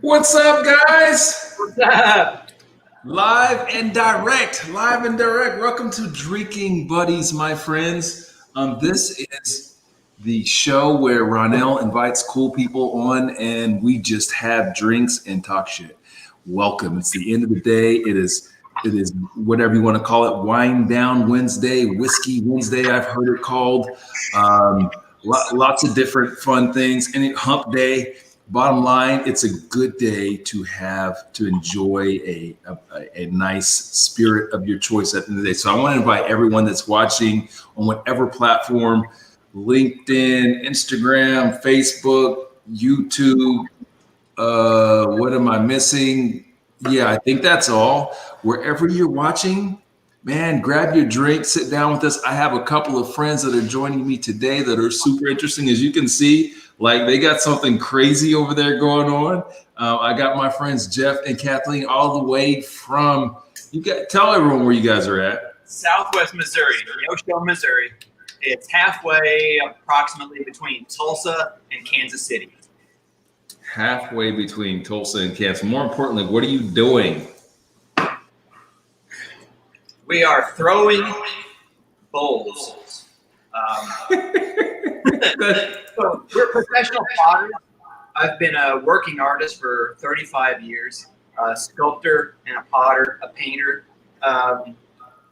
What's up, guys? What's up? Live and direct. Welcome to Drinking Buddies, my friends. This is the show where Ronnell invites cool people on and we just have drinks and talk shit. Welcome. It's the end of the day. It is whatever you want to call it. Wine Down Wednesday, Whiskey Wednesday, I've heard it called. Lots of different fun things. And hump day. Bottom line, it's a good day to enjoy a nice spirit of your choice at the end of the day. So I want to invite everyone that's watching on whatever platform, LinkedIn, Instagram, Facebook, YouTube. What am I missing? Yeah, I think that's all. Wherever you're watching, man, grab your drink, sit down with us. I have a couple of friends that are joining me today that are super interesting. As you can see, like they got something crazy over there going on. I got my friends Jeff and Kathleen all the way from, tell everyone where you guys are at. Southwest Missouri, Neosho, Missouri. It's halfway approximately between Tulsa and Kansas City. Halfway between Tulsa and Kansas. More importantly, what are you doing? We are throwing bowls. So we're professional potters. I've been a working artist for 35 years, a sculptor and a potter, a painter.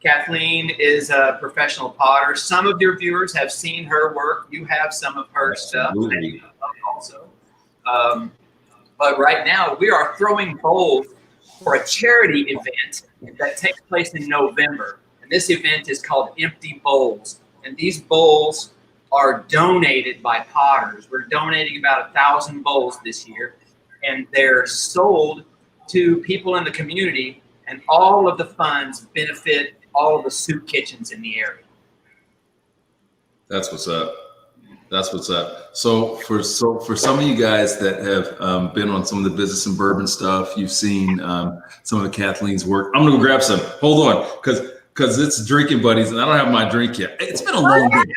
Kathleen is a professional potter. Some of your viewers have seen her work. You have some of her stuff also. But right now we are throwing bowls for a charity event that takes place in November. And this event is called Empty Bowls. And these bowls are donated by potters. We're donating about 1,000 bowls this year, and they're sold to people in the community, and all of the funds benefit all of the soup kitchens in the area. That's what's up. So for some of you guys that have been on some of the business and bourbon stuff, you've seen some of Kathleen's work. I'm gonna go grab some. Hold on, because it's Drinking Buddies, and I don't have my drink yet. It's been a long day.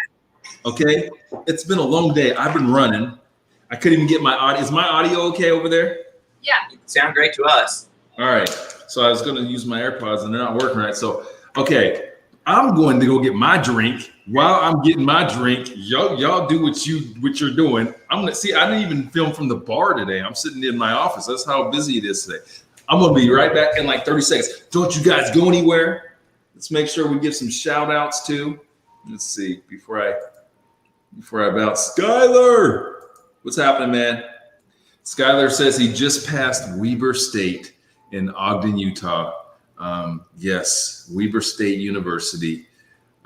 Okay, it's been a long day. I've been running. I couldn't even get my audio. Is my audio okay over there? Yeah, you sound great to us. All right. So I was going to use my AirPods and they're not working right. So, okay, I'm going to go get my drink. While I'm getting my drink, y'all do what you're doing. I'm gonna see. I didn't even film from the bar today. I'm sitting in my office. That's how busy it is today. I'm gonna be right back in like 30 seconds. Don't you guys go anywhere. Let's make sure we give some shout outs too. Let's see before I bounce. Skyler, what's happening, man? Skyler says he just passed Weber State in Ogden, Utah. Yes, Weber State University.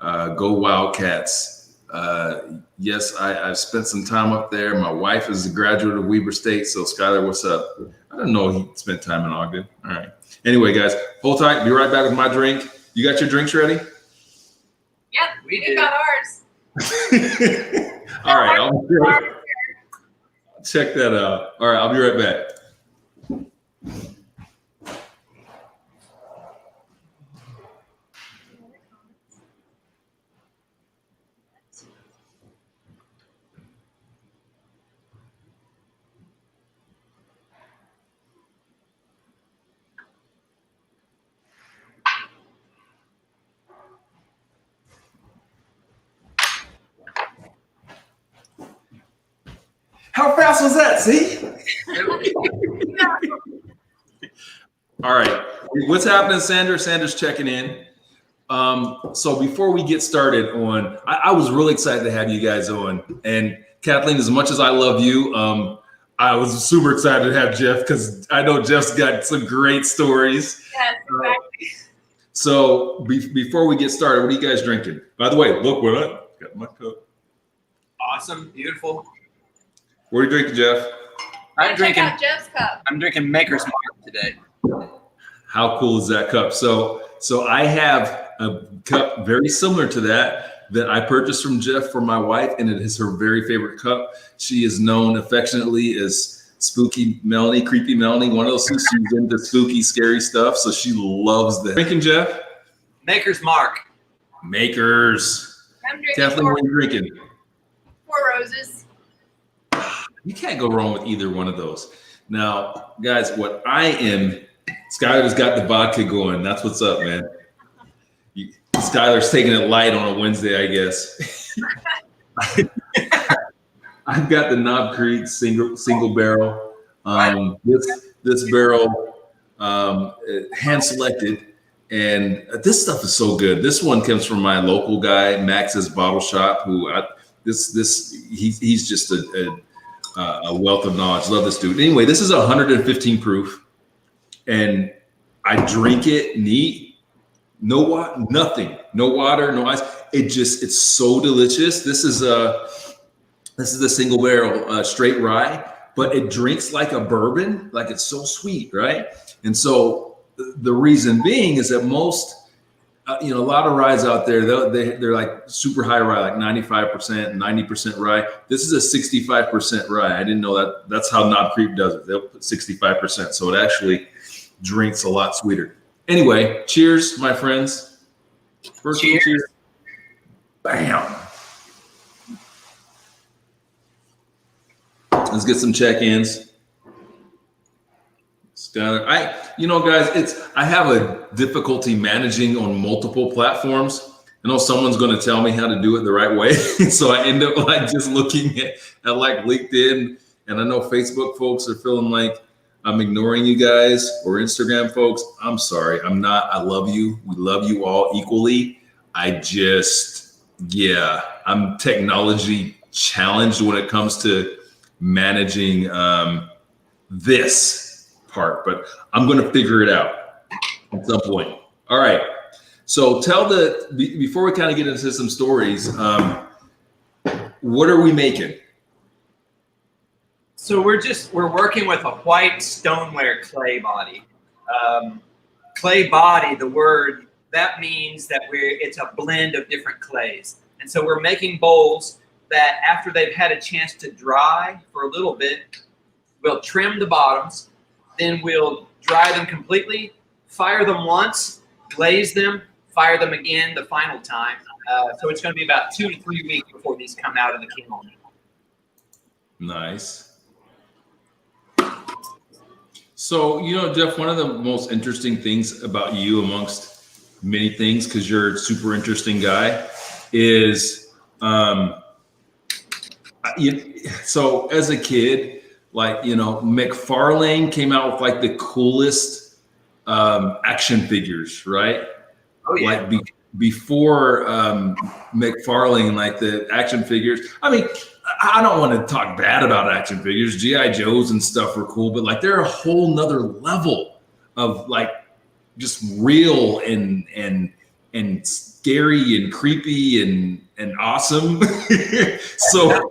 Go Wildcats. Yes, I've spent some time up there. My wife is a graduate of Weber State. So Skyler, what's up? I didn't know he spent time in Ogden. All right. Anyway, guys, hold tight. Be right back with my drink. You got your drinks ready? Yep, we got ours. All right, I'll check that out. All right, I'll be right back. How fast was that? See? All right. What's happening, Sanders? Sanders checking in. So before we get started on, I was really excited to have you guys on. And Kathleen, as much as I love you, I was super excited to have Jeff because I know Jeff's got some great stories. Yes, exactly. So before we get started, what are you guys drinking? By the way, look what I got my cup. Awesome, beautiful. What are you drinking, Jeff? I'm drinking Jeff's cup. I'm drinking Maker's Mark today. How cool is that cup? So I have a cup very similar to that I purchased from Jeff for my wife, and it is her very favorite cup. She is known affectionately as Spooky Melanie, Creepy Melanie, one of those who's into spooky, scary stuff. So she loves that. Drinking, Jeff? Maker's Mark. Makers. I'm drinking Kathleen, what are you drinking? Four Roses. You can't go wrong with either one of those. Now, guys, what I am, Skylar's got the vodka going. That's what's up, man. Skylar's taking it light on a Wednesday, I guess. I've got the Knob Creek single barrel. This barrel, hand selected, and this stuff is so good. This one comes from my local guy, Max's Bottle Shop. He's just a wealth of knowledge. Love this dude. Anyway, this is 115 proof, and I drink it neat. No water, nothing. No water, no ice. It's so delicious. This is the single barrel straight rye, but it drinks like a bourbon. Like, it's so sweet, right? And so the reason being is that most, a lot of ryes out there, they're like super high rye, like 95%, 90% rye. This is a 65% rye. I didn't know that. That's how Knob Creek does it. They'll put 65%. So it actually drinks a lot sweeter. Anyway, cheers, my friends. First Cheers. cheers. Bam. Let's get some check-ins. Skylar, guys, I have a difficulty managing on multiple platforms. I know someone's going to tell me how to do it the right way. So I end up just looking at LinkedIn, and I know Facebook folks are feeling like I'm ignoring you guys, or Instagram folks. I'm sorry. I'm not. I love you. We love you all equally. I'm technology challenged when it comes to managing this part, but I'm going to figure it out at some point. All right. So before we kind of get into some stories, what are we making? So we're working with a white stoneware clay body. Clay body, the word, that means that it's a blend of different clays. And so we're making bowls that after they've had a chance to dry for a little bit, we'll trim the bottoms, then we'll dry them completely, fire them once, glaze them, fire them again the final time. So it's going to be about 2 to 3 weeks before these come out of the kiln. Nice. So, Jeff, one of the most interesting things about you, amongst many things, because you're a super interesting guy, is so as a kid, McFarlane came out with the coolest action figures, right? Oh yeah. Before McFarlane, the action figures. I mean, I don't want to talk bad about action figures. G.I. Joes and stuff were cool, but they're a whole nother level of just real and scary and creepy and awesome. So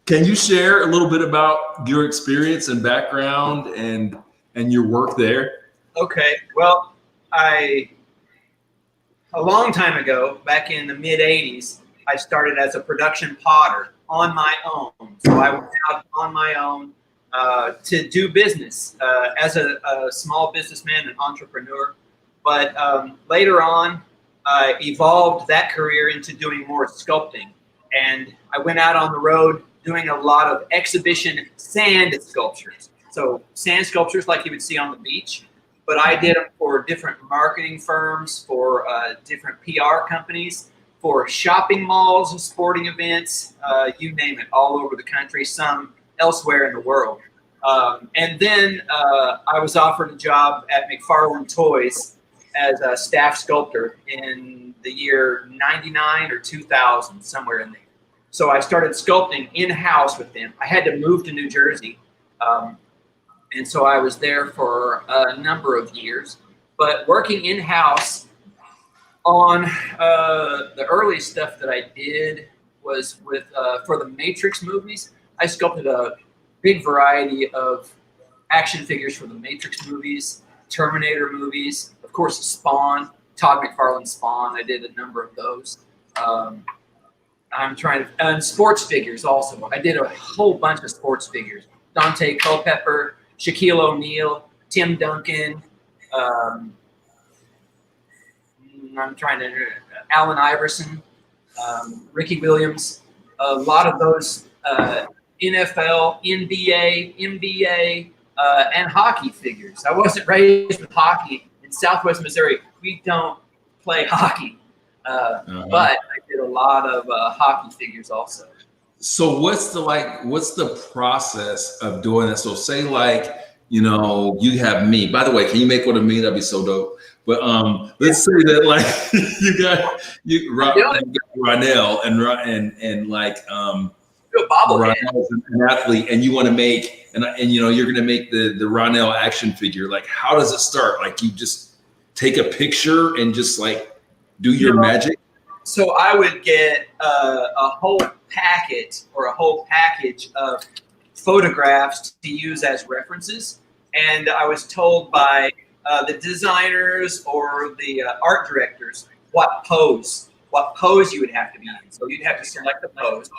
can you share a little bit about your experience and background and your work there? Okay. Well, a long time ago, back in the mid 80s, I started as a production potter on my own. So I went out on my own to do business as a small businessman and entrepreneur. But later on, I evolved that career into doing more sculpting. And I went out on the road doing a lot of exhibition sand sculptures. So sand sculptures like you would see on the beach. But I did them for different marketing firms, for different PR companies, for shopping malls, sporting events, you name it, all over the country, some elsewhere in the world. And then I was offered a job at McFarlane Toys as a staff sculptor in the year 99 or 2000, somewhere in there. So I started sculpting in-house with them. I had to move to New Jersey. And so I was there for a number of years. But working in-house on the early stuff that I did was with for the Matrix movies. I sculpted a big variety of action figures for the Matrix movies, Terminator movies, of course, Spawn, Todd McFarlane's Spawn. I did a number of those. And sports figures also. I did a whole bunch of sports figures. Dante Culpepper, Shaquille O'Neal, Tim Duncan, Allen Iverson, Ricky Williams. A lot of those NFL, NBA, NBA, and hockey figures. I wasn't raised with hockey in Southwest Missouri. We don't play hockey, but I did a lot of hockey figures also. So what's the process of doing that? So say you have me. By the way, can you make one of me? That'd be so dope. But let's say that you got Ronnell and Ronnell's an athlete, and you want to make and you're going to make the Ronnell action figure. Like, how does it start? Like, you just take a picture and just do your magic. So I would get a whole packet or a whole package of photographs to use as references, and I was told by the designers or the art directors what pose you would have to be in. So you'd have to select the pose,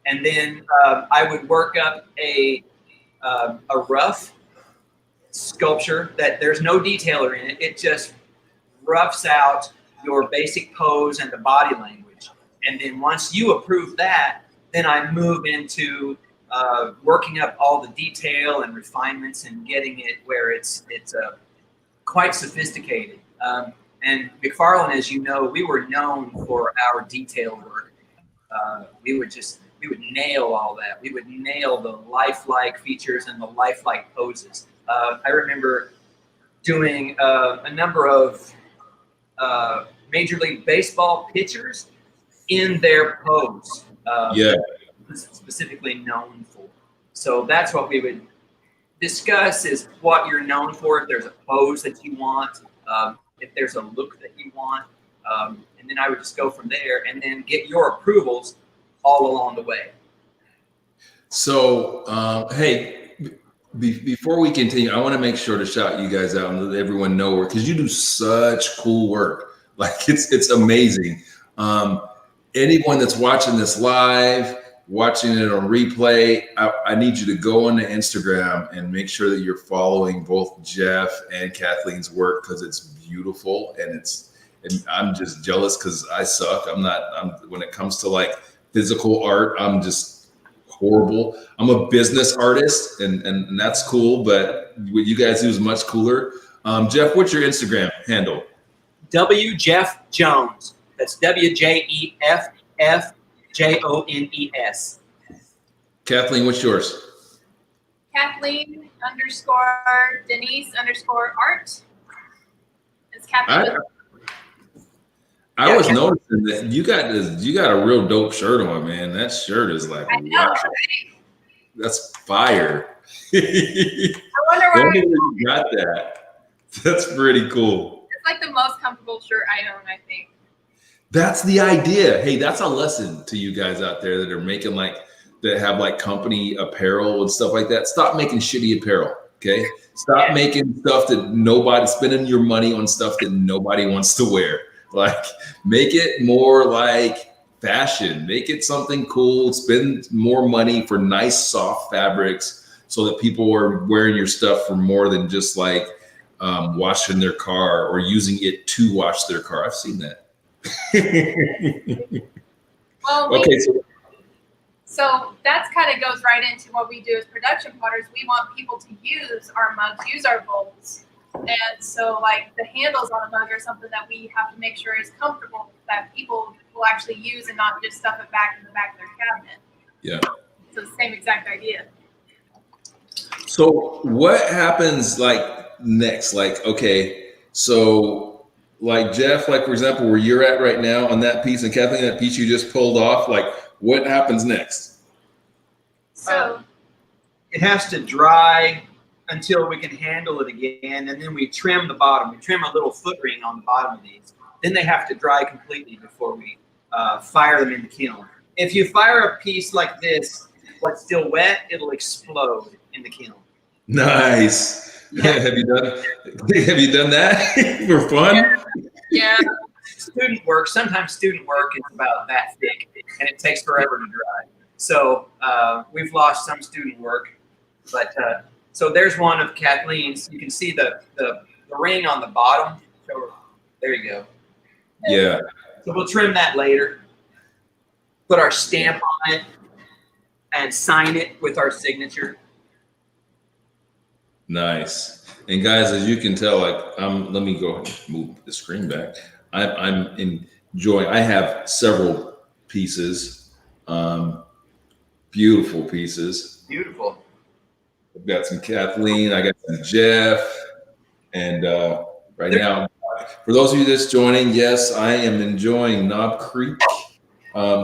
and then I would work up a rough sculpture that there's no detailer in it. It just roughs out your basic pose and the body language. And then once you approve that, then I move into working up all the detail and refinements and getting it where it's quite sophisticated. And McFarlane, as you know, we were known for our detail work. We would nail all that. We would nail the lifelike features and the lifelike poses. I remember doing a number of Major League Baseball pitchers in their pose, specifically known for. So that's what we would discuss, is what you're known for, if there's a pose that you want, if there's a look that you want, and then I would just go from there and then get your approvals all along the way. So, hey, before we continue, I want to make sure to shout you guys out and let everyone know, because you do such cool work. Like, it's amazing. Anyone that's watching this live, watching it on replay, I need you to go on to Instagram and make sure that you're following both Jeff and Kathleen's work, because it's beautiful, and I'm just jealous because I suck. When it comes to physical art, I'm just horrible. I'm a business artist, and that's cool, but what you guys do is much cooler. Jeff, what's your Instagram handle? W Jeff Jones. That's WJEFFJONES. Kathleen, what's yours? Kathleen_Denise_art. It's Kathleen. I was noticing that you got a real dope shirt on, man. That shirt is wow. Right? That's fire. I wonder why you got that. That's pretty cool. It's the most comfortable shirt I own, I think. That's the idea. Hey, that's a lesson to you guys out there that are making that have company apparel and stuff like that. Stop making shitty apparel. Okay. Stop making stuff that spending your money on stuff that nobody wants to wear. Make it more fashion. Make it something cool. Spend more money for nice, soft fabrics so that people are wearing your stuff for more than just washing their car or using it to wash their car. I've seen that. Well, okay. So that's kind of goes right into what we do as production potters. We want people to use our mugs, use our bowls. And so the handles on a mug are something that we have to make sure is comfortable, that people will actually use and not just stuff it back in the back of their cabinet. Yeah. So the same exact idea. So what happens next? So Jeff, for example, where you're at right now on that piece, and Kathleen, that piece you just pulled off, what happens next? So it has to dry until we can handle it again, and then we trim the bottom. We trim a little foot ring on the bottom of these. Then they have to dry completely before we fire them in the kiln. If you fire a piece like this, what's still wet, it'll explode in the kiln. Nice. Yeah. Have you done that for fun? Yeah. Sometimes student work is about that thick, and it takes forever to dry. So we've lost some student work, but so there's one of Kathleen's. You can see the ring on the bottom. So there you go. Yeah. So we'll trim that later. Put our stamp on it. and sign it with our signature. Nice. And guys, as you can tell, like let me go ahead and move the screen back. I'm enjoying. I have several pieces, beautiful pieces. Beautiful. I've got some Kathleen. I got some Jeff, and right now, for those of you that's joining, yes, I am enjoying Knob Creek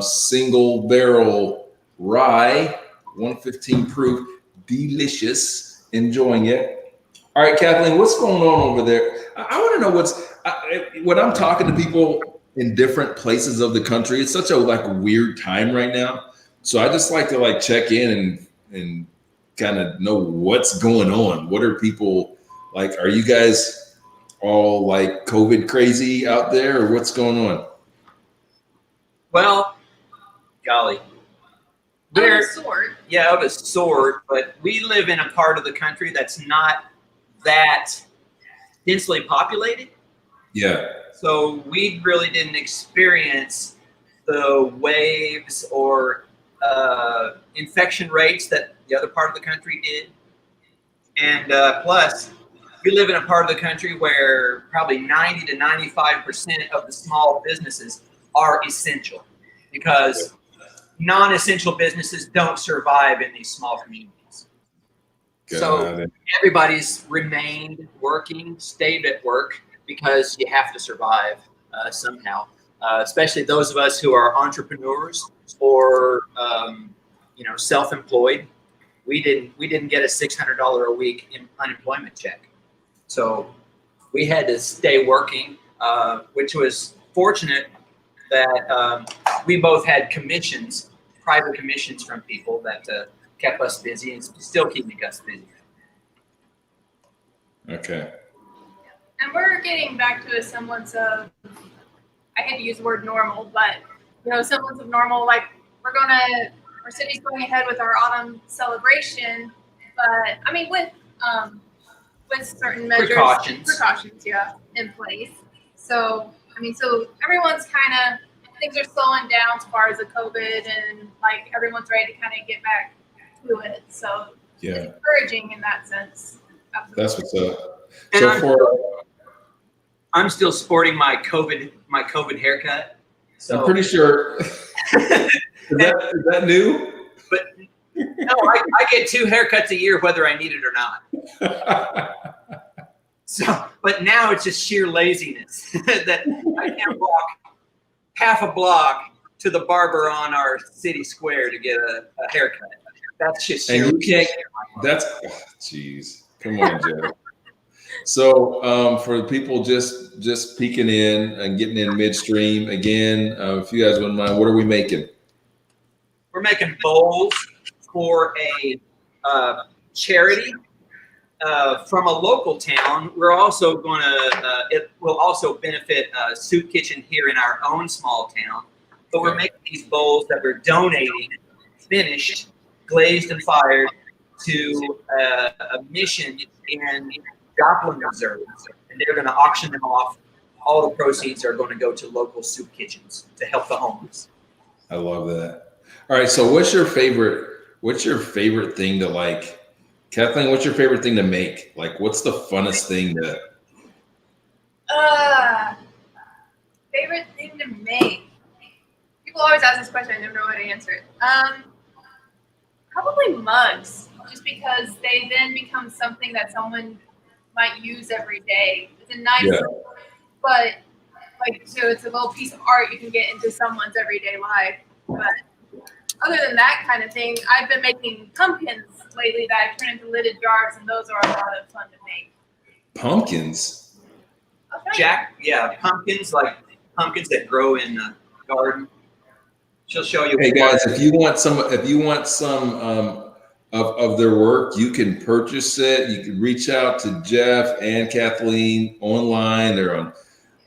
single barrel rye, 115 proof, delicious. Enjoying it. All right, Kathleen, what's going on over there? I want to know when I'm talking to people in different places of the country. It's such a weird time right now, so I just like to check in and kind of know what's going on. What are people like? Are you guys all COVID crazy out there, or what's going on? Well, golly. Of a sort. Yeah, of a sort, but we live in a part of the country that's not that densely populated. Yeah. So we really didn't experience the waves or infection rates that the other part of the country did. And plus, we live in a part of the country where probably 90 to 95% of the small businesses are essential, because non-essential businesses don't survive in these small communities. So everybody's remained working, stayed at work, because you have to survive somehow. Especially those of us who are entrepreneurs or self-employed. We didn't get a $600 a week in unemployment check, so we had to stay working, which was fortunate that we both had commissions, private commissions from people that kept us busy and still keeping us busy. Okay. And we're getting back to a semblance of, I hate to use the word normal, but semblance of normal. Like our city's going ahead with our autumn celebration, but I mean with certain measures, precautions, yeah, in place. So so everyone's things are slowing down as far as the COVID, and everyone's ready to kind of get back to it. So yeah, it's encouraging in that sense. Absolutely. That's what's up. And I'm still sporting my COVID haircut. So I'm pretty sure. Is that new? But no, I get 2 haircuts a year, whether I need it or not. So, but now it's just sheer laziness that I can't walk half a block to the barber on our city square to get a haircut. That's just sheer. And you can't. That's jeez. Come on, Jeff. So for people just peeking in and getting in midstream again, if you guys wouldn't mind, what are we making? We're making bowls for a charity from a local town. We're also going to, it will also benefit a soup kitchen here in our own small town. But we're making these bowls that we're donating, finished, glazed and fired, to a mission in Joplin, Missouri. And they're going to auction them off. All the proceeds are going to go to local soup kitchens to help the homeless. I love that. All right, so what's your favorite thing to Kathleen, what's your favorite thing to make? What's the funnest thing to favorite thing to make? People always ask this question, I never know how to answer it. Probably mugs, just because they then become something that someone might use every day. It's a nice but so it's a little piece of art you can get into someone's everyday life. But other than that kind of thing, I've been making pumpkins lately that I've turned into lidded jars, and those are a lot of fun to make. Pumpkins? Pumpkins, like pumpkins that grow in the garden. She'll show you. Hey guys, if you want some of their work, you can purchase it. You can reach out to Jeff and Kathleen online. They're on.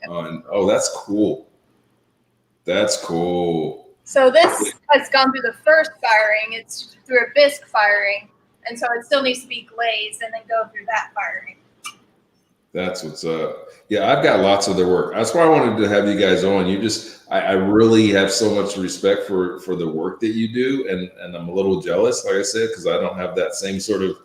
Oh, that's cool. That's cool. So this has gone through the first firing. It's through a bisque firing, and so it still needs to be glazed and then go through that firing. That's what's up. Yeah, I've got lots of their work. That's why I wanted to have you guys on. I really have so much respect for the work that you do, and I'm a little jealous, like I said, because I don't have that same sort of.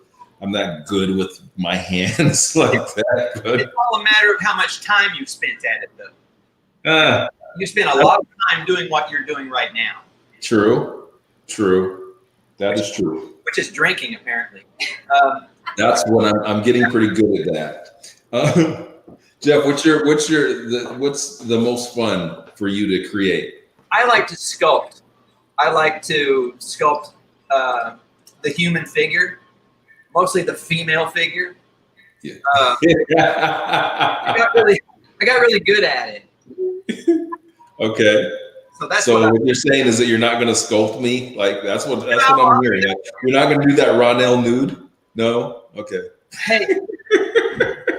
I'm not good with my hands like that. But It's all a matter of how much time you've spent at it, though. uh, You spend a lot of time doing what you're doing right now. true. That is true. Which is drinking, apparently. That's what I'm getting pretty good at that. Jeff, what's the most fun for you to create? I like to sculpt. I like to sculpt the human figure, mostly the female figure. Yeah. I got really good at it. Okay. So what you're saying is that you're not going to sculpt me? Like that's what I'm hearing. Like, you're not going to do that Ronnell nude? No? Okay. Hey,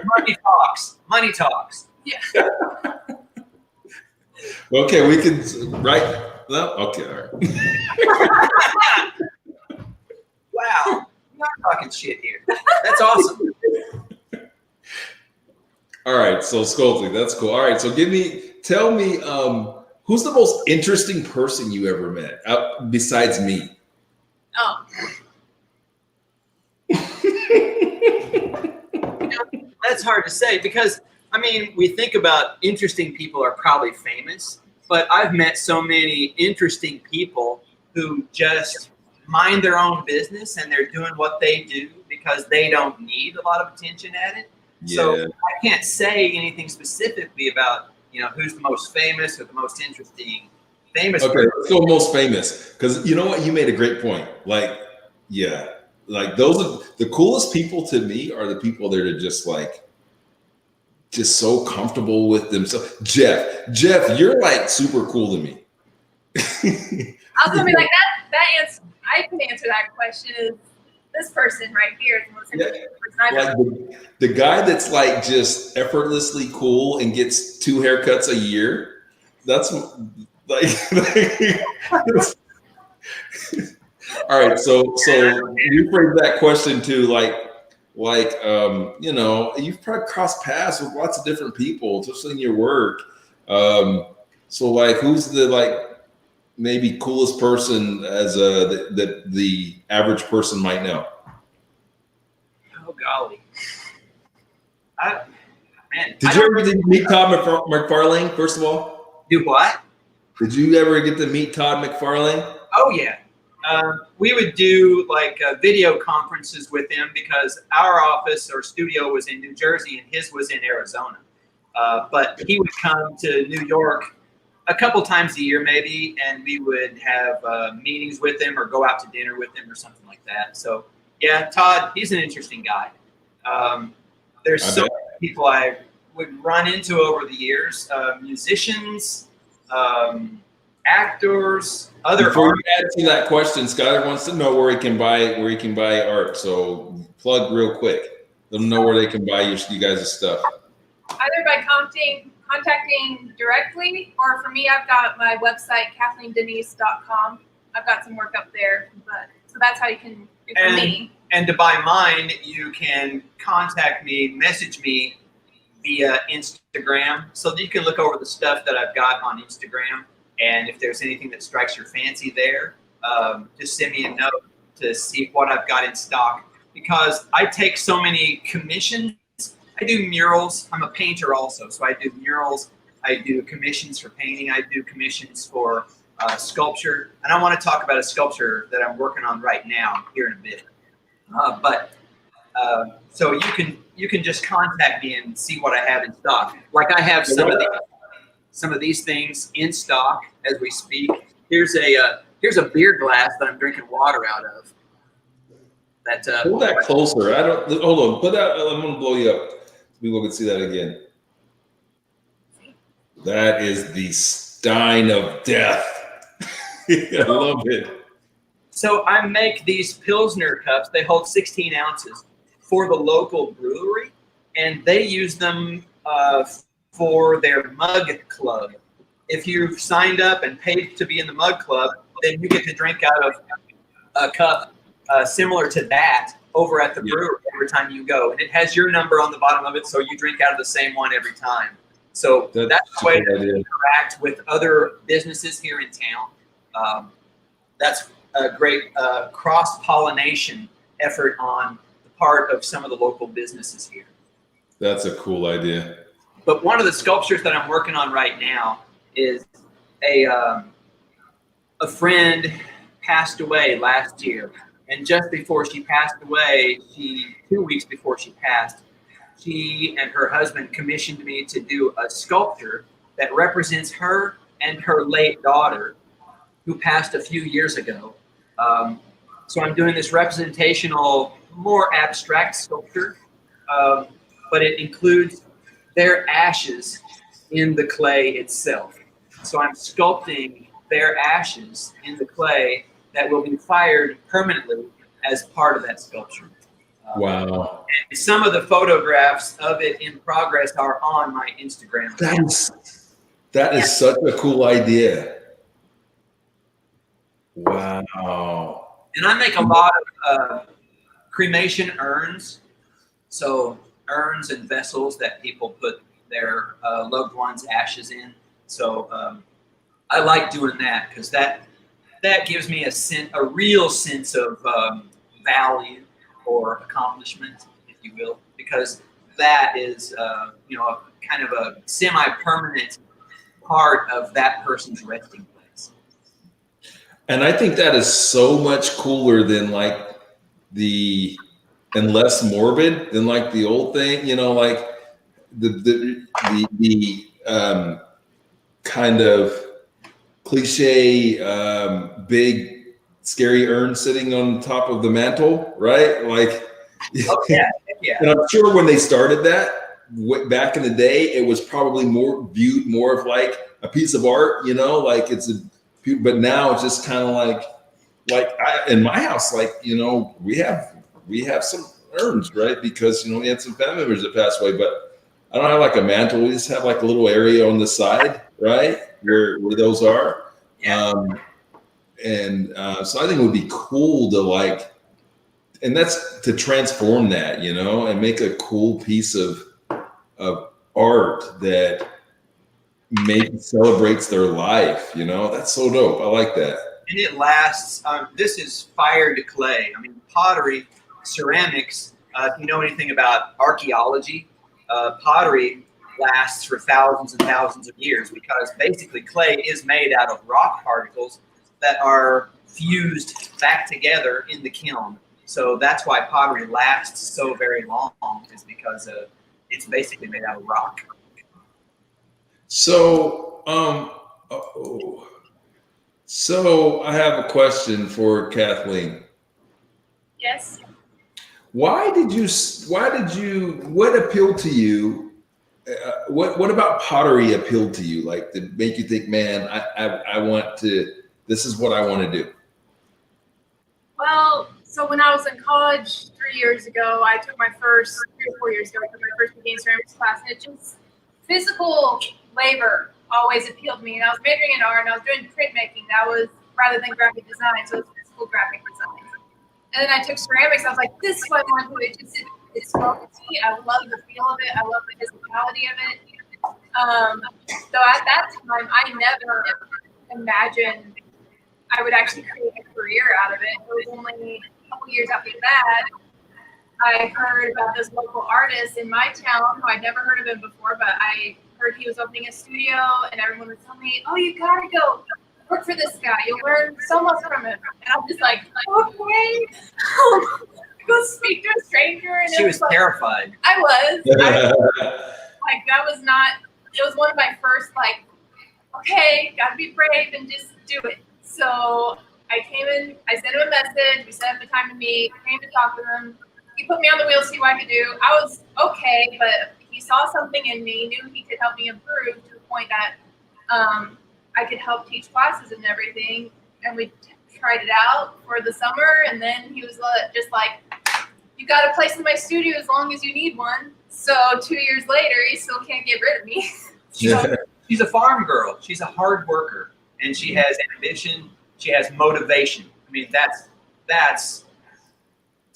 money talks. Money talks. Yeah. Okay, we can right. No? Okay, all right. Wow. You're not talking shit here. That's awesome. All right, so sculpting, that's cool. All right, so tell me, who's the most interesting person you ever met besides me? Oh. That's hard to say because, I mean, we think about interesting people are probably famous, but I've met so many interesting people who just mind their own business and they're doing what they do because they don't need a lot of attention at it. Yeah. So I can't say anything specifically about, who's the most famous or the most interesting famous Okay, person. let's go most famous. Because you know what? You made a great point. Like, yeah. Like those are the coolest people to me are the people that are just so comfortable with themselves. Jeff, you're like super cool to me. I was gonna be like that answer. I can answer that question. Is this person right here is the most interesting person I've ever Like the guy that's like just effortlessly cool and gets 2 haircuts a year. That's like all right. So you phrase that question to you've probably crossed paths with lots of different people, especially in your work. So like, who's the maybe coolest person as that the average person might know? Oh, golly. Did you ever get to meet Todd McFarlane, first of all? Do what? Did you ever get to meet Todd McFarlane? Oh, yeah. We would do video conferences with him because our office or studio was in New Jersey and his was in Arizona. But he would come to New York a couple times a year maybe, and we would have meetings with him or go out to dinner with him or something like that. So, yeah, Todd, he's an interesting guy. There's so many people I would run into over the years, musicians, actors, other Before artists. you answer that question, Skyler wants to know where he can buy art. So plug real quick. Let them know where they can buy you guys' stuff. either by contacting directly, or for me, I've got my website, KathleenDenise.com. I've got some work up there, so that's how you can do for me. And to buy mine, you can contact me, message me via Instagram, so that you can look over the stuff that I've got on Instagram. And if there's anything that strikes your fancy there, just send me a note to see what I've got in stock. Because I take so many commissions. I do murals. I'm a painter also, so I do murals. I do commissions for painting. I do commissions for sculpture. And I want to talk about a sculpture that I'm working on right now here in a bit. So you can just contact me and see what I have in stock. Like I have some of these things in stock as we speak. Here's a beer glass that I'm drinking water out of. Pull that closer. Hold on. Put that. I'm gonna blow you up. People can see that again. That is the Stein of Death. I love it. So I make these Pilsner cups. They hold 16 ounces for the local brewery, and they use them for their mug club. If you've signed up and paid to be in the mug club, then you get to drink out of a cup similar to that over at the brewery every time you go. And it has your number on the bottom of it, so you drink out of the same one every time. So that's the way to interact with other businesses here in town. That's a great cross-pollination effort on the part of some of the local businesses here. That's a cool idea. But one of the sculptures that I'm working on right now is a friend passed away last year. And just before she passed away, 2 weeks before she passed, she and her husband commissioned me to do a sculpture that represents her and her late daughter, who passed a few years ago. So I'm doing this representational, more abstract sculpture, but it includes their ashes in the clay itself. So I'm sculpting their ashes in the clay that will be fired permanently as part of that sculpture. Wow. And some of the photographs of it in progress are on my Instagram. That is such a cool idea. Wow. And I make a lot of cremation urns. So urns and vessels that people put their loved ones' ashes in. So I like doing that because that gives me a real sense of value or accomplishment, if you will, because that is kind of a semi-permanent part of that person's resting place. And I think that is so much cooler than like and less morbid than like the old thing, like the kind of cliche big scary urn sitting on top of the mantle, right? Like, oh, yeah. And I'm sure when they started that back in the day, it was probably viewed more of like a piece of art, like but now it's just kind of like in my house, like, we have some urns, right? Because, we had some family members that passed away, but I don't have like a mantle. We just have like a little area on the side, right? Where those are. Yeah. So I think it would be cool to and that's to transform that, and make a cool piece of art that celebrates their life, That's so dope. I like that. And it lasts. This is fired clay. I mean, pottery, ceramics. If you know anything about archaeology, pottery lasts for thousands and thousands of years because basically clay is made out of rock particles that are fused back together in the kiln. So that's why pottery lasts so very long, is because it's basically made out of rock. So, so I have a question for Kathleen. Yes. What appealed to you? What about pottery appealed to you? Like to make you think, man, this is what I want to do. Well, so when I was in college 3 years ago, I took my first 3 or 4 years ago, I took my first beginning ceramics class, and it just physical labor always appealed to me. And I was majoring in art, and I was doing printmaking. That was rather than graphic design, so it was physical graphic design. And then I took ceramics. I was like, this is what I want to do. It spoke to me. I love the feel of it. I love the physicality of it. So at that time, I never imagined I would actually create a career out of it. It was only a couple years after that, I heard about this local artist in my town who I'd never heard of him before, but I heard he was opening a studio, and everyone was telling me, oh, you gotta go work for this guy. You'll learn so much from him. And I'm just like, okay. Go speak to a stranger. And she was terrified. I was. That was not, it was one of my first, okay, gotta be brave and just do it. So I came in, I sent him a message, we set up a time to meet, came to talk with him. He put me on the wheel to see what I could do. I was okay, but he saw something in me, knew he could help me improve to the point that I could help teach classes and everything. And we tried it out for the summer, and then he was just like, you got a place in my studio as long as you need one. So 2 years later, he still can't get rid of me. She's a farm girl. She's a hard worker, and she has ambition. She has motivation. I mean, that's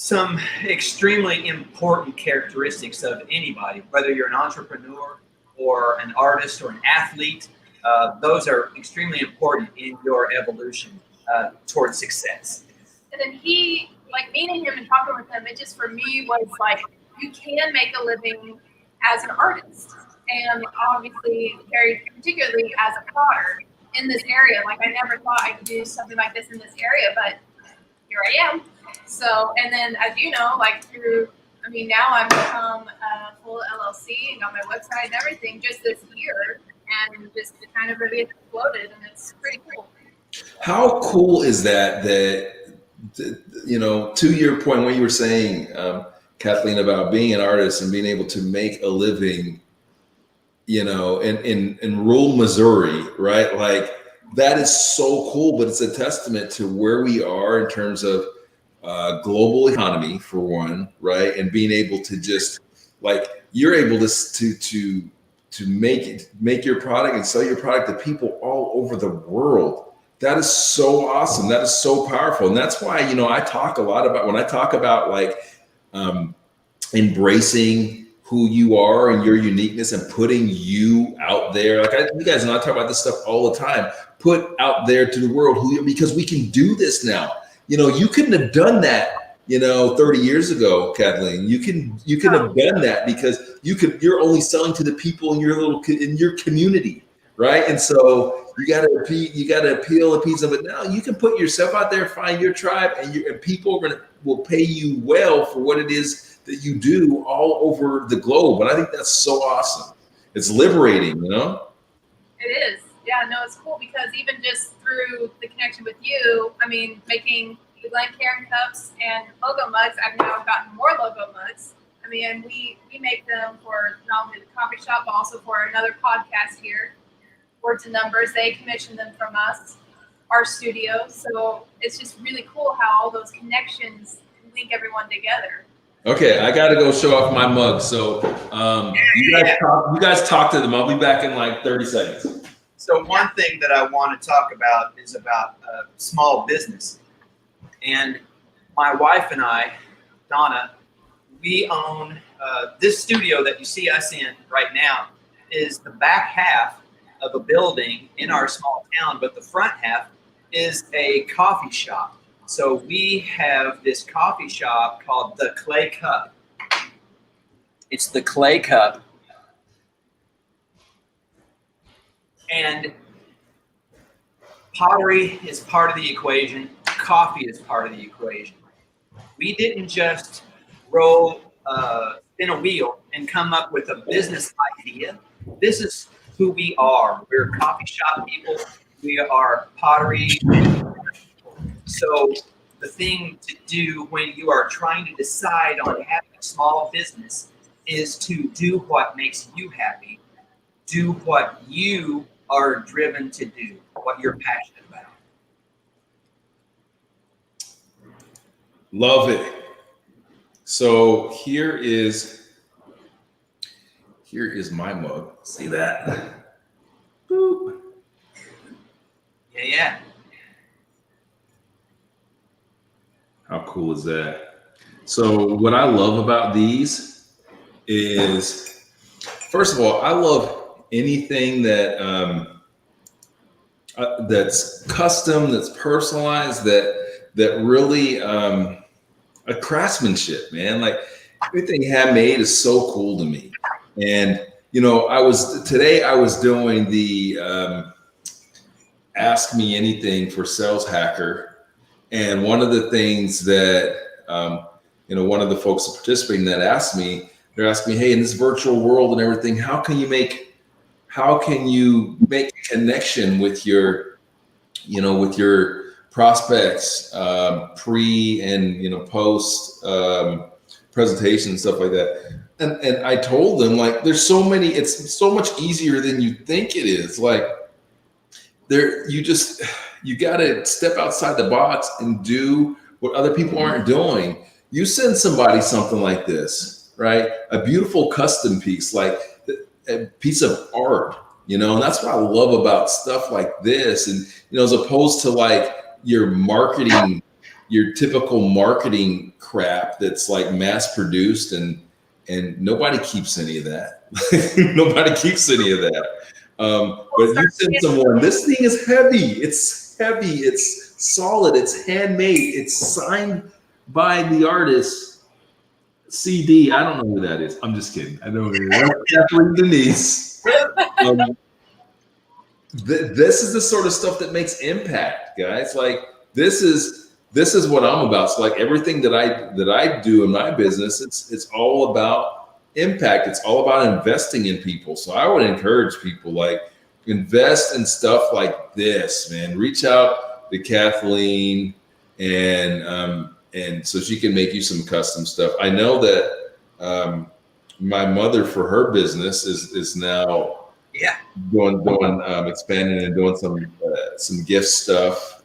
some extremely important characteristics of anybody, whether you're an entrepreneur or an artist or an athlete. Those are extremely important in your evolution towards success. And then he, like meeting him and talking with him, it just for me was like, you can make a living as an artist. And obviously, very particularly as a potter in this area. Like, I never thought I could do something like this in this area, but here I am. So, and then as you know, like now I've become a full LLC and got my website and everything just this year. And just kind of really exploded, and it's pretty cool. How cool is that, to your point, when you were saying, Kathleen, about being an artist and being able to make a living, in rural Missouri, right? Like, that is so cool, but it's a testament to where we are in terms of global economy, for one, right? And being able to just, like, you're able to make your product and sell your product to people all over the world. That is so awesome. That is so powerful. And that's why, I talk a lot about, when I talk about like embracing who you are and your uniqueness and putting you out there. Like, you guys know I talk about this stuff all the time. Put out there to the world because we can do this now. You couldn't have done that 30 years ago, Kathleen. You can have done that because you're only selling to the people in your community, right? And so you got to appeal a piece of it. Now you can put yourself out there, find your tribe, and people will pay you well for what it is that you do all over the globe. And I think that's so awesome. It's liberating, It is. Yeah, no, it's cool because even just through the connection with you, making the Glen Cairn cups and logo mugs, I've now gotten more logo mugs. We make them for not only the coffee shop, but also for another podcast here, Words and Numbers. They commission them from us, our studio. So it's just really cool how all those connections link everyone together. Okay, I got to go show off my mug. So you guys talk to them. I'll be back in like 30 seconds. So one thing that I want to talk about is about small business. And my wife and I, Donna, we own this studio that you see us in right now is the back half of a building in our small town, but the front half is a coffee shop. So we have this coffee shop called the Clay Cup. It's the Clay Cup. And pottery is part of the equation. Coffee is part of the equation. We didn't just spin a wheel and come up with a business idea. This is who we are. We're coffee shop people. We are pottery people. So the thing to do when you are trying to decide on having a small business is to do what makes you happy. Do what you are driven to do, what you're passionate about. Love it. So here is my mug. See that? Boop. Yeah. How cool is that? So what I love about these is, first of all, I love anything that that's custom, that's personalized, that really a craftsmanship, man. Like, everything handmade is so cool to me. And I was doing the Ask Me Anything for Sales Hacker. And one of the things that, one of the folks participating that asked me, they're asking me, hey, in this virtual world and everything, how can you make a connection with your prospects, pre and, post presentation and stuff like that. And I told them, like, it's so much easier than you think it is. Like, you got to step outside the box and do what other people aren't doing. You send somebody something like this, right? A beautiful custom piece, like a piece of art, and that's what I love about stuff like this. And, as opposed to like your marketing, your typical marketing crap that's like mass produced, and nobody keeps any of that. Nobody keeps any of that. But you send someone, this thing is heavy. It's heavy. It's solid. It's handmade. It's signed by the artist. CD. I don't know who that is. I'm just kidding. I know who it is. Kathleen Denise. This is the sort of stuff that makes impact, guys. Like this is what I'm about. So like everything that I do in my business, it's all about impact. It's all about investing in people. So I would encourage people, like, invest in stuff like this, man. Reach out to Kathleen and so she can make you some custom stuff. I know that my mother, for her business, is now doing expanding and doing some gift stuff,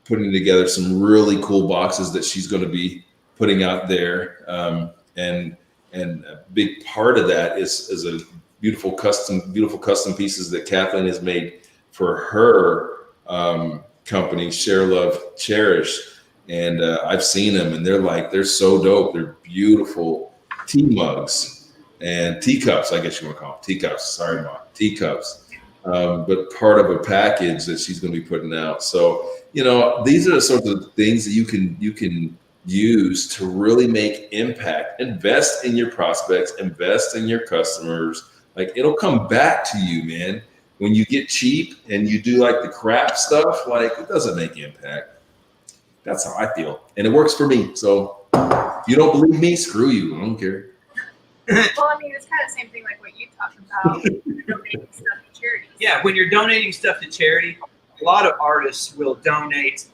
putting together some really cool boxes that she's going to be putting out there, and a big part of that is a beautiful custom pieces that Kathleen has made for her company, Share Love Cherish. And I've seen them, and they're so dope. They're beautiful tea mugs and teacups. I guess you want to call them teacups. Sorry, Mom, teacups. But part of a package that she's going to be putting out. So these are the sorts of things that you can use to really make impact. Invest in your prospects. Invest in your customers. Like, it'll come back to you, man. When you get cheap and you do like the crap stuff, like, it doesn't make impact. That's how I feel, and it works for me. So if you don't believe me, screw you. I don't care. Well, I mean, it's kind of the same thing like what you talked about, donating stuff to charities. Yeah, when you're donating stuff to charity, a lot of artists will donate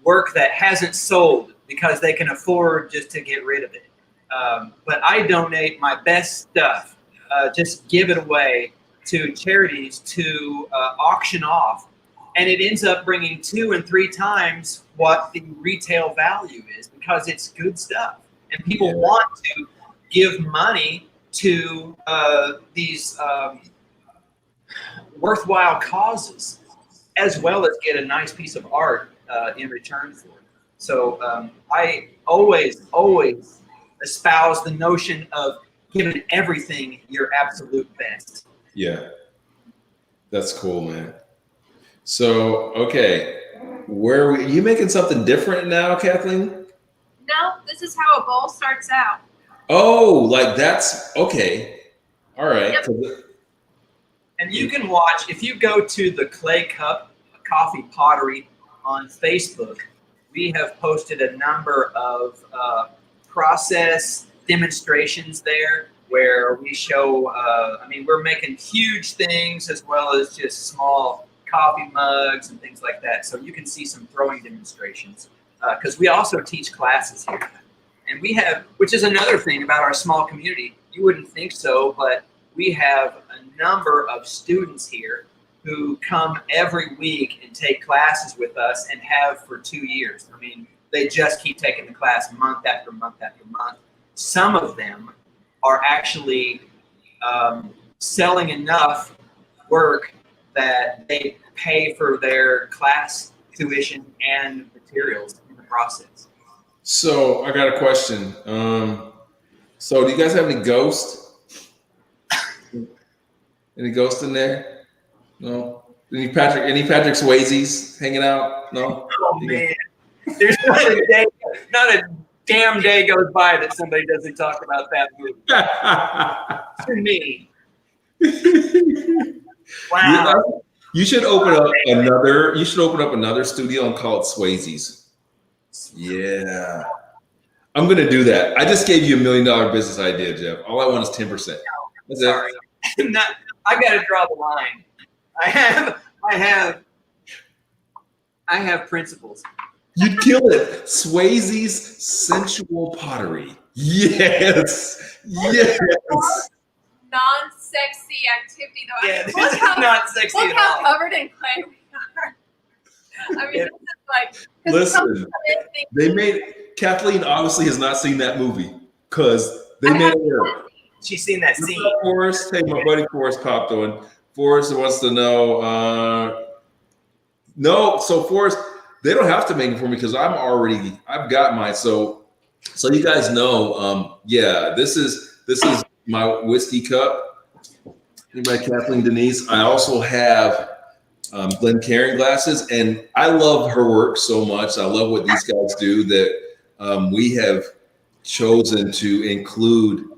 work that hasn't sold because they can afford just to get rid of it. But I donate my best stuff, just give it away to charities to auction off. And it ends up bringing 2 and 3 times what the retail value is, because it's good stuff. And people want to give money to these worthwhile causes, as well as get a nice piece of art in return for it. So I always espouse the notion of giving everything your absolute best. Yeah, that's cool, man. So, okay, where are you making something different now, Kathleen? No, this is how a bowl starts out. Oh, like that's okay. All right. Yep. And you can watch, if you go to the Clay Cup Coffee Pottery on Facebook, we have posted a number of process demonstrations there where we show, we're making huge things as well as just small coffee mugs and things like that. So you can see some throwing demonstrations, because we also teach classes here. And we have, which is another thing about our small community, you wouldn't think so, but we have a number of students here who come every week and take classes with us, and have for 2 years. I mean, they just keep taking the class month after month after month. Some of them are actually selling enough work that they pay for their class tuition and materials in the process. So I got a question. So do you guys have any ghosts? Any ghosts in there? No. Any Patrick Swayzes hanging out? No. Oh man, there's not a damn day goes by that somebody doesn't talk about that movie. To me. Wow. You should open up another studio and call it Swayze's. Yeah. I'm gonna do that. I just gave you $1 million business idea, Jeff. All I want is 10%. That's Sorry. I gotta draw the line. I have principles. You'd kill it. Swayze's Sensual Pottery. Yes. Yes. Non-sexy activity, though. Yeah, this is not sexy Look at how all. covered in clay we are. I mean, Yeah. this is like. Listen, Kathleen obviously has not seen that movie, because they made it work. She's seen that scene. Forrest, hey, my buddy Forrest popped on. Forrest wants to know. No, so Forrest, They don't have to make it for me because I've got mine. So you guys know, this is my whiskey cup. By Kathleen Denise. I also have Glencairn glasses, and I love her work so much. I love what these guys do that we have chosen to include,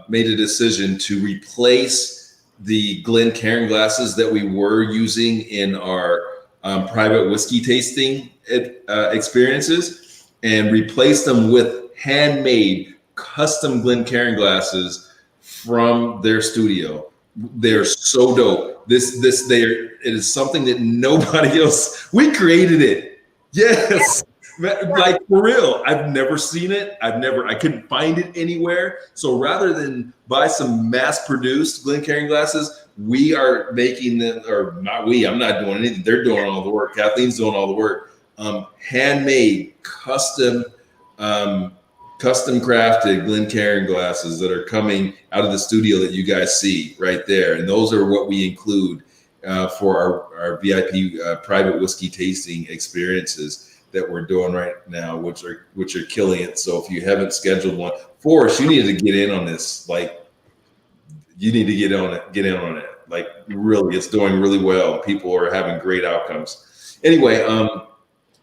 made a decision to replace the Glencairn glasses that we were using in our private whiskey tasting experiences and replace them with handmade custom Glencairn glasses from their studio. They're so dope. It is something that nobody else, we created it. Yes. Like for real, I've never seen it. I couldn't find it anywhere. So rather than buy some mass-produced Glencairn glasses, we are making them, or not we. I'm not doing anything. They're doing all the work. Kathleen's doing all the work. Handmade, custom crafted Glencairn glasses that are coming out of the studio that you guys see right there, and those are what we include for our VIP private whiskey tasting experiences that we're doing right now, which are killing it. So if you haven't scheduled one, Forrest, you need to get in on this. Like, you need to get in on it. Like, really, it's doing really well. People are having great outcomes. Anyway,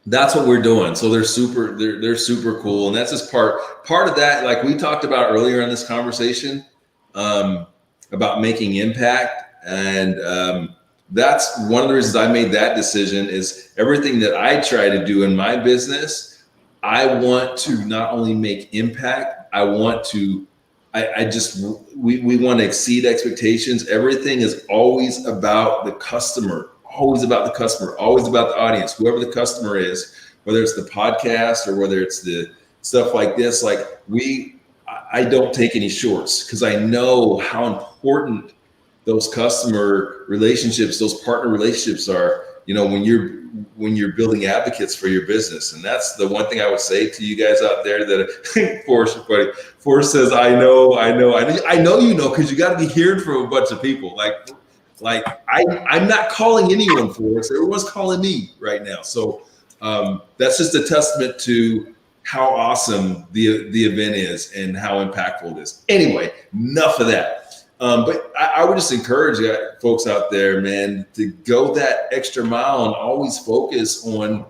that's what we're doing. So they're super cool, and that's just part of that. Like we talked about earlier in this conversation about making impact, and that's one of the reasons I made that decision. Is everything that I try to do in my business, I want to not only make impact, I want to. We want to exceed expectations. Everything is always about the customer. Always about the customer, always about the audience, whoever the customer is, whether it's the podcast or whether it's the stuff like this. Like I don't take any shorts because I know how important those customer relationships, those partner relationships are, when you're building advocates for your business. And that's the one thing I would say to you guys out there that Forrest says, I know, because you got to be hearing from a bunch of people. Like I'm not calling anyone for it. Everyone's calling me right now. So that's just a testament to how awesome the event is and how impactful it is. Anyway, enough of that. But I would just encourage folks out there, man, to go that extra mile and always focus on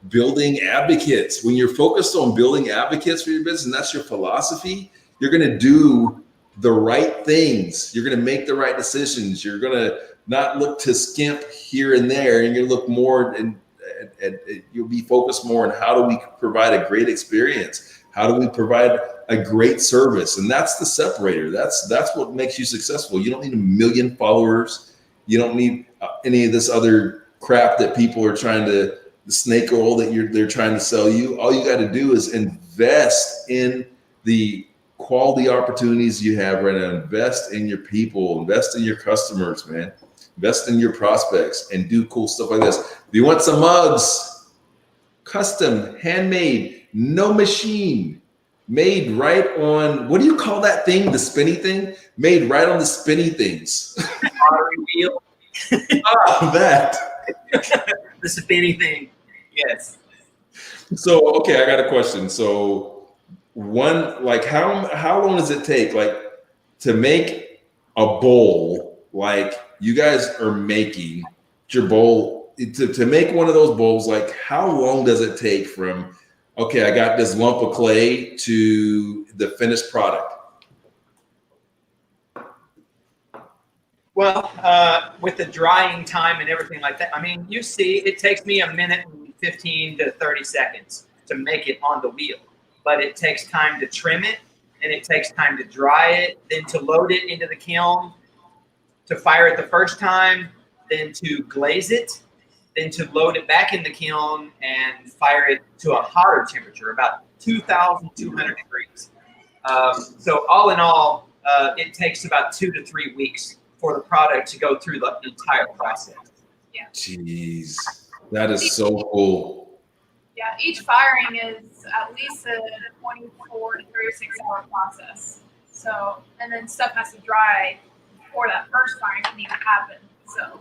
building advocates. When you're focused on building advocates for your business, and that's your philosophy, you're going to do the right things. You're going to make the right decisions. You're going to not look to skimp here and there. And you're going to look more and you'll be focused more on how do we provide a great experience? How do we provide a great service? And that's the separator. That's what makes you successful. You don't need 1 million followers. You don't need any of this other crap that people are trying to, the snake oil that they're trying to sell you. All you got to do is invest in the quality opportunities you have right now. Invest in your people, invest in your customers, man. Invest in your prospects and do cool stuff like this. If you want some mugs, custom, handmade, no machine, made right on, what do you call that thing? The spinny thing? Made right on the spinny things. Pottery wheel. That. The spinny thing. Yes. So, okay, I got a question. So how long does it take to make a bowl like you guys are making your bowl, to make one of those bowls? Like, how long does it take from, okay, I got this lump of clay to the finished product? Well, with the drying time and everything like that, I mean, you see, it takes me 1 minute and 15 to 30 seconds to make it on the wheel. But it takes time to trim it, and it takes time to dry it, then to load it into the kiln, to fire it the first time, then to glaze it, then to load it back in the kiln and fire it to a hotter temperature, about 2,200 degrees. So all in all, it takes about 2 to 3 weeks for the product to go through the entire process. Yeah. Jeez, that is so cool. Yeah, each firing is at least a 24 to 36-hour process. So, and then stuff has to dry before that first firing can even happen. So.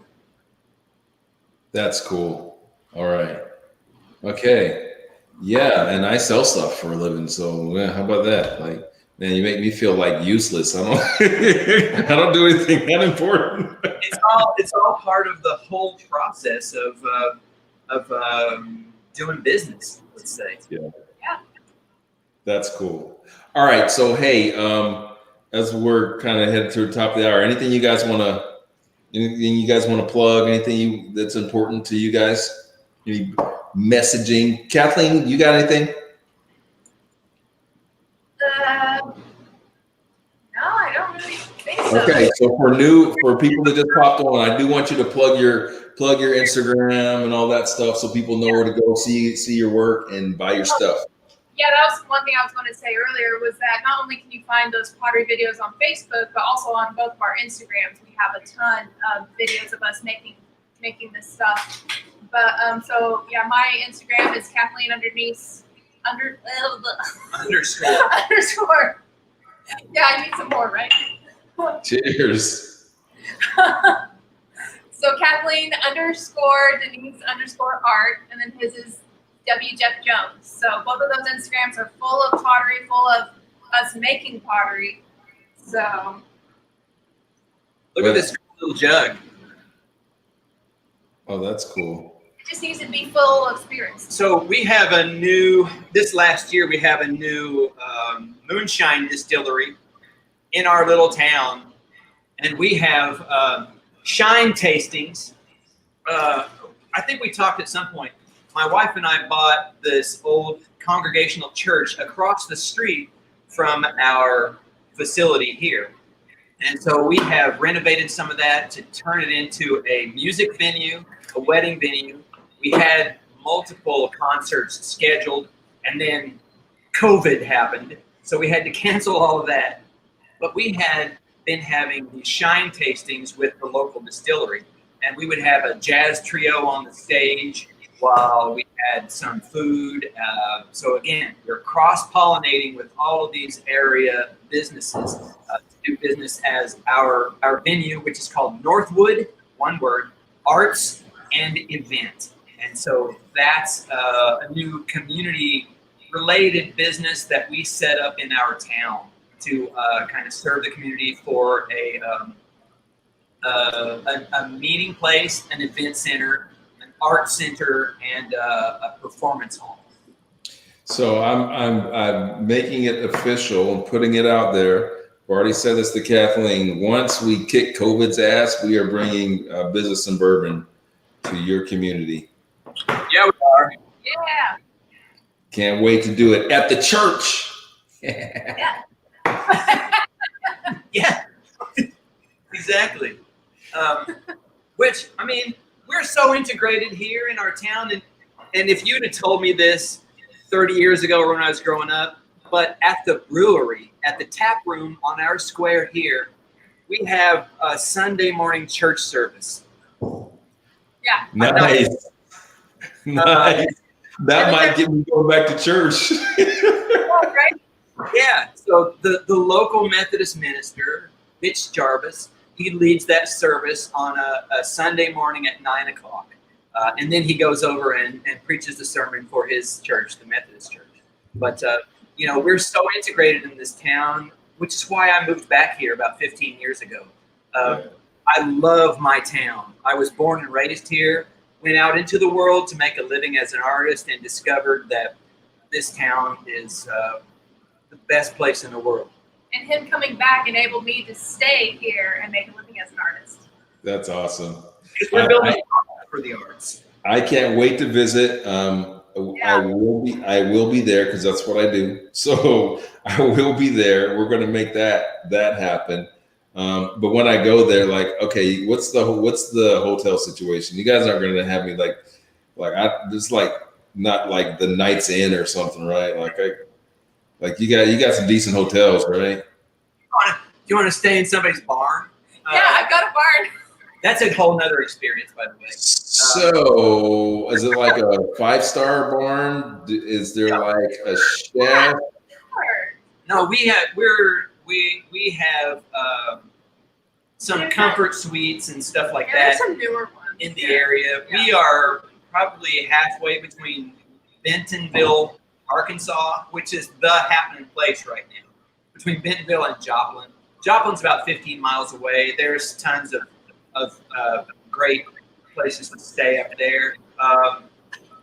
That's cool. All right. Okay. Yeah, and I sell stuff for a living, so yeah, how about that? Like, man, you make me feel like useless. I don't I don't do anything that important. It's all part of the whole process of doing business. Let's say. Yeah. Yeah. That's cool. All right, so hey, as we're kind of headed to the top of the hour, anything you guys want to plug? Anything that's important to you guys? Any messaging? Kathleen, you got anything? No, I don't really think so. Okay, so for people that just popped on, I do want you to plug your Instagram and all that stuff, so people know where to go see your work and buy your stuff. Yeah, that was one thing I was going to say earlier, was that not only can you find those pottery videos on Facebook, but also on both of our Instagrams. We have a ton of videos of us making this stuff. But so yeah, my Instagram is Kathleen underscore. Yeah, I need some more, right? Cheers. So Kathleen _ Denise _ art, and then his is W. Jeff Jones. So both of those Instagrams are full of pottery, full of us making pottery. So Look at this little jug. Oh, that's cool. it just needs to be full of spirits. So we have this last year, we have a new moonshine distillery in our little town. And we have shine tastings. I think we talked at some point. My wife and I bought this old congregational church across the street from our facility here. And so we have renovated some of that to turn it into a music venue, a wedding venue. We had multiple concerts scheduled, and then COVID happened, so we had to cancel all of that. But we had been having these shine tastings with the local distillery, and we would have a jazz trio on the stage while we had some food. So again, we're cross-pollinating with all of these area businesses to do business as our venue, which is called Northwood, one word, Arts and Event. And so that's a new community-related business that we set up in our town to kind of serve the community for a meeting place, an event center, an art center, and a performance hall. So I'm making it official and putting it out there. I've already said this to Kathleen. Once we kick COVID's ass, we are bringing business and bourbon to your community. Yeah, we are. Yeah. Can't wait to do it at the church. Yeah. Yeah, exactly. Which, I mean, we're so integrated here in our town. And if you'd have told me this 30 years ago when I was growing up, but at the brewery, at the tap room on our square here, we have a Sunday morning church service. Yeah. Nice. Nice. That might get me going back to church. Right? Yeah. So the local Methodist minister, Mitch Jarvis, he leads that service on a Sunday morning at 9 o'clock. And then he goes over and preaches the sermon for his church, the Methodist church. But, we're so integrated in this town, which is why I moved back here about 15 years ago. I love my town. I was born and raised here, went out into the world to make a living as an artist, and discovered that this town is the best place in the world. And him coming back enabled me to stay here and make a living as an artist. That's awesome. Because we're building for the arts. I can't wait to visit. I will be there because that's what I do. So I will be there. We're going to make that happen. But when I go there, like, okay, what's the hotel situation? You guys aren't going to have me not like the Night's Inn or something, right? Like you got some decent hotels, right? You want to stay in somebody's barn? Yeah, I've got a barn. That's a whole nother experience, by the way. So, is it like a 5-star barn? Is there like a chef? No, we have some comfort suites and stuff like that. There's some newer ones in the area. We are probably halfway between Bentonville, Arkansas, which is the happening place right now, between Bentonville and Joplin. Joplin's about 15 miles away. There's tons of great places to stay up there.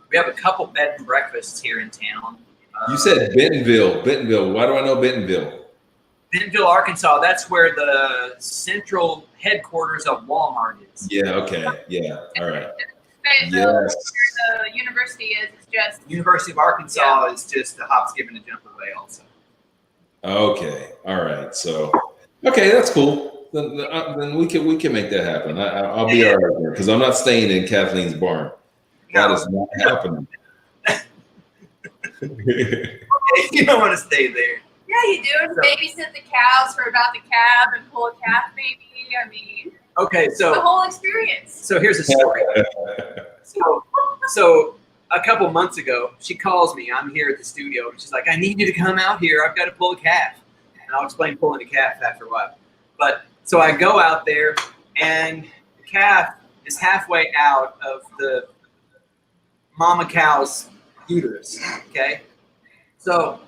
We have a couple bed and breakfasts here in town. You said Bentonville. Bentonville. Why do I know Bentonville? Bentonville, Arkansas. That's where the central headquarters of Walmart is. Yeah. Okay. Yeah. All right. Fayetteville, where Yes. the university is just University of Arkansas is just a hop, skip, and a jump away also. Okay. All right. So, okay, that's cool. Then we can make that happen. I'll be all right there because I'm not staying in Kathleen's barn. That is not happening. You don't want to stay there. yeah, you do. Babysit the cows for about the calf and pull a calf baby. I mean, Okay, the so whole experience. here's a story. So a couple months ago, she calls me. I'm here at the studio, and she's like, "I need you to come out here. I've got to pull a calf." And I'll explain pulling a calf after a while. But so I go out there, and the calf is halfway out of the mama cow's uterus. Okay, so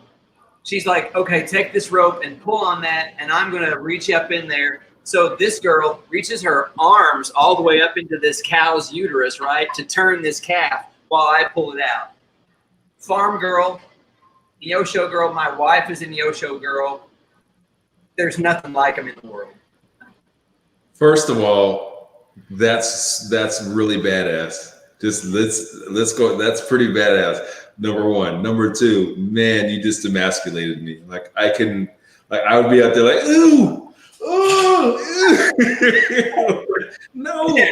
she's like, "Okay, take this rope and pull on that, and I'm gonna reach up in there." So this girl reaches her arms all the way up into this cow's uterus, right, to turn this calf while I pull it out. Farm girl, Neosho girl, my wife is a Neosho girl. There's nothing like them in the world. First of all, that's really badass. Just let's go. That's pretty badass. Number one. Number two, man, you just emasculated me. Like I would be out there like, ooh. Oh, no, Yeah.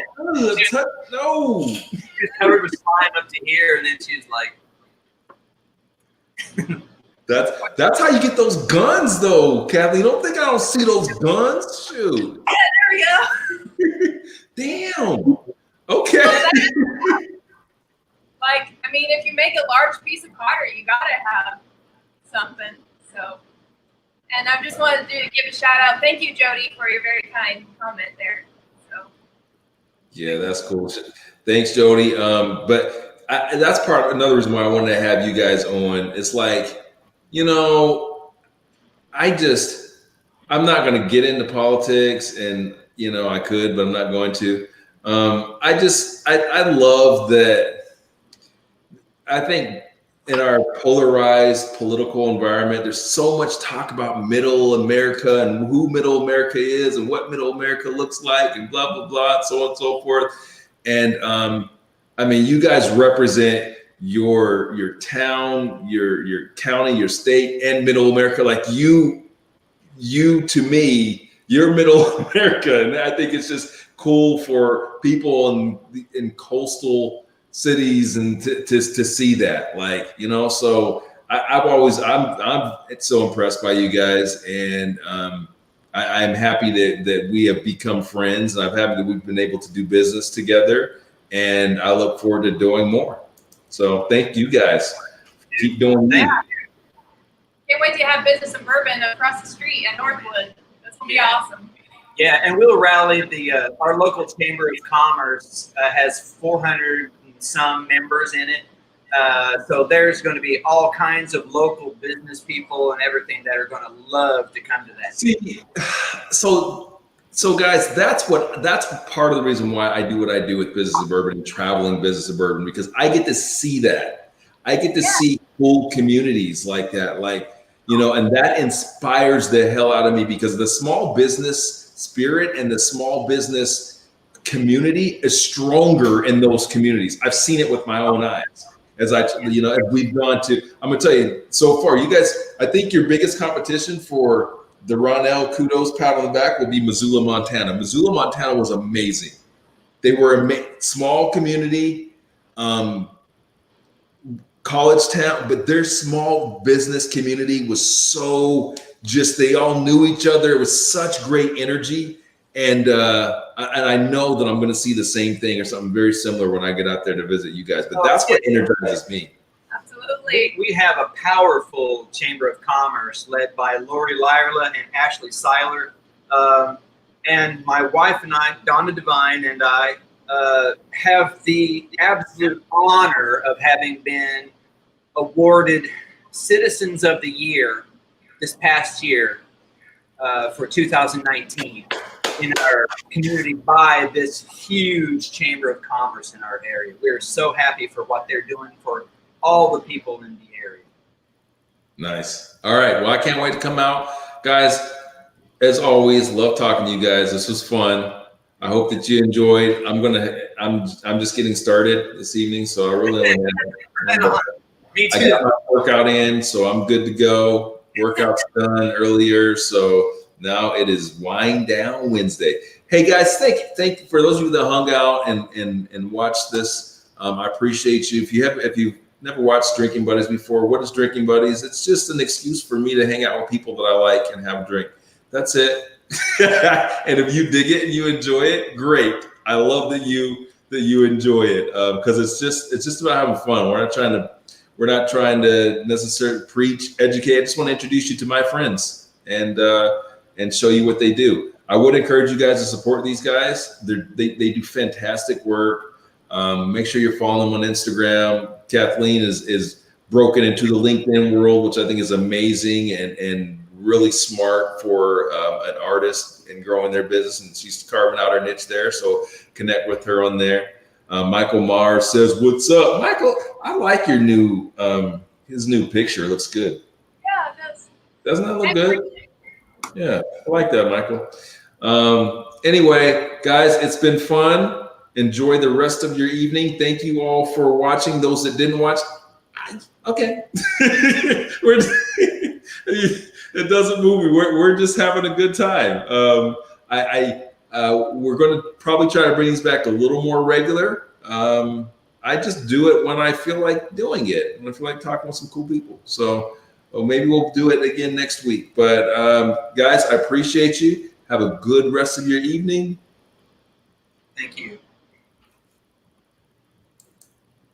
No. She was covered with slime up to here, and then she's like, That's how you get those guns, though, Kathleen. Don't think I don't see those guns. Shoot. Yeah, there we go. Damn. Okay. Like, I mean, if you make a large piece of pottery, you gotta have something. So, and I just wanted to give a shout out. Thank you, Jody, for your very kind comment there. So, Yeah, that's cool. Thanks, Jody. But that's another reason why I wanted to have you guys on. It's like, I'm not going to get into politics, and I could, but I'm not going to. I love that. I think in our polarized political environment, there's so much talk about middle America and who middle America is and what middle America looks like and blah, blah, blah, so on and so forth. And I mean, you guys represent your town, your county, your state, and middle America. Like you to me, you're middle America. And I think it's just cool for people in coastal cities and to see that, so I'm so impressed by you guys, and I'm happy that we have become friends, and I'm happy that we've been able to do business together, and I look forward to doing more. So thank you guys. Keep doing that. can't wait to have business in Bourbon across the street at Northwood. That's gonna be awesome. Yeah, and we'll rally our local Chamber of Commerce has 400 and some members in it. So there's going to be all kinds of local business people and everything that are going to love to come to that. See, so guys, that's part of the reason why I do what I do with Business of Bourbon and traveling Business of Bourbon, because I get to see that. I get to see cool communities like that, and that inspires the hell out of me, because the small business spirit and the small business community is stronger in those communities. I've seen it with my own eyes. As we've gone to, I'm gonna tell you, so far, you guys, I think your biggest competition for the Ronnell kudos pat on the back will be Missoula, Montana. Missoula, Montana was amazing. They were a small community, college town, but their small business community was so they all knew each other. It was such great energy. And I know that I'm going to see the same thing or something very similar when I get out there to visit you guys. But that's what energizes me. Absolutely. We have a powerful Chamber of Commerce led by Lori Lyerla and Ashley Seiler. And my wife and I, Donna Devine, and I have the absolute honor of having been awarded Citizens of the Year this past year for 2019 in our community by this huge Chamber of Commerce in our area. We're so happy for what they're doing for all the people in the area. Nice. All right. Well, I can't wait to come out. Guys, as always, love talking to you guys. This was fun. I hope that you enjoyed. I'm just getting started this evening, so I really only have Me I too. got my workout in, so I'm good to go. Workout's done earlier, so now it is Wind Down Wednesday. Hey guys, thank you for those of you that hung out and watched this. I appreciate you. If you've never watched Drinking Buddies before, what is Drinking Buddies? It's just an excuse for me to hang out with people that I like and have a drink. That's it. And if you dig it and you enjoy it, great. I love that you enjoy it because it's just about having fun. We're not trying to necessarily preach, educate. I just want to introduce you to my friends and show you what they do. I would encourage you guys to support these guys. They do fantastic work. Make sure you're following them on Instagram. Kathleen is broken into the LinkedIn world, which I think is amazing and really smart for an artist and growing their business. And she's carving out her niche there. So connect with her on there. Michael Mars says, "What's up, Michael? I like your new his new picture. Looks good. Yeah, it does. Doesn't that look good? Yeah, I like that, Michael. Anyway, guys, it's been fun. Enjoy the rest of your evening. Thank you all for watching. Those that didn't watch, okay. It doesn't move me. We're just having a good time. We're going to probably try to bring these back a little more regular. I just do it when I feel like doing it, when I feel like talking with some cool people. So maybe we'll do it again next week. But guys, I appreciate you. Have a good rest of your evening. Thank you.